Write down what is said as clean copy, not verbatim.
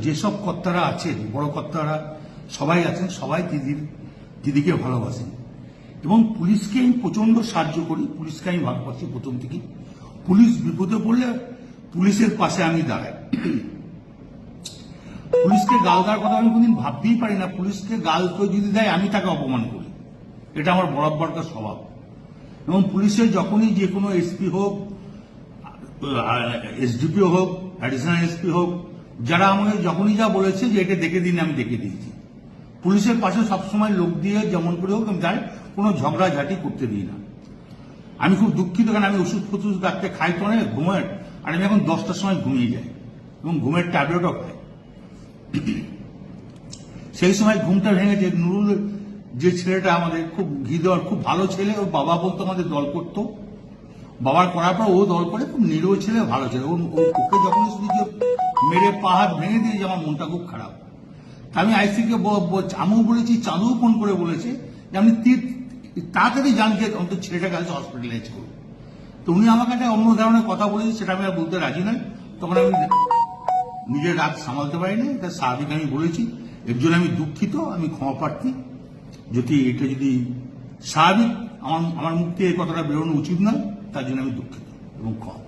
যেসব কর্তারা আছেন, বড় কর্তারা সবাই আছেন, সবাই দিদিকে ভালোবাসেন এবং পুলিশকে আমি প্রচন্ড সাহায্য করি। পুলিশকে আমি ভালোবাসি প্রথম থেকেই। পুলিশ বিপদে পড়লে পুলিশের পাশে আমি দাঁড়াই। পুলিশকে গাল দেওয়ার কথা আমি কোনদিন ভাবতেই পারি না। পুলিশকে গাল কেউ যদি দেয় আমি তাকে অপমান করি, এটা আমার বরাবরকার স্বভাব। এবং পুলিশের যখনই যে কোনো এসপি হোক, এসডিপি হোক, অ্যাডিশনাল এসপি হোক, যারা আমাকে যখনই যা বলেছে যে এটা দেখে দিন, আমি দেখে দিয়েছি। পুলিশের পাশে সবসময় লোক দিয়ে যেমন করে হোক আমি যাই, কোনো ঝগড়াঝাটি করতে দিই না। আমি খুব দুঃখিত, কারণ আমি ওষুধ ফষুধ রাখতে খাই তো অনেক ঘুমের, আর আমি এখন 10টার সময় ঘুমিয়ে যাই এবং ঘুমের ট্যাবলেটও খাই। সেই সময় ঘুমটা ভেঙেছে। নুরুল যে ছেলেটা আমাদের খুব ঘি দেওয়ার খুব ভালো ছেলে, ওর বাবা বলতো আমাদের দল করতো, বাবার করার পর ও দল করে, খুব নিরীহ ছেলে, ভালো ছেলে। ওকে যখনই শুনেছি মেরে পা হাত ভেঙে দিয়েছে, আমার মনটা খুব খারাপ। তা আমি আইসিকে আমিও বলেছি, চাঁদুও ফোন করে বলেছে যে আপনি তাড়াতাড়ি জান যে অন্তত ছেলেটাকে কাছে হসপিটালাইজ করুন। তো উনি আমার কাছে অন্য ধরনের কথা বলেছে, সেটা আমি আর বলতে রাজি নই। তখন আমি নিজের রাগ সামালতে পারিনি, এটা স্বাভাবিক আমি বলেছি। এর জন্য আমি দুঃখিত, আমি ক্ষমা প্রার্থী। এটা যদি স্বাভাবিক আমার মুখ থেকে এই কথাটা বেরোনো উচিত নয়, তার জন্য আমি দুঃখিত এবং ক্ষমা।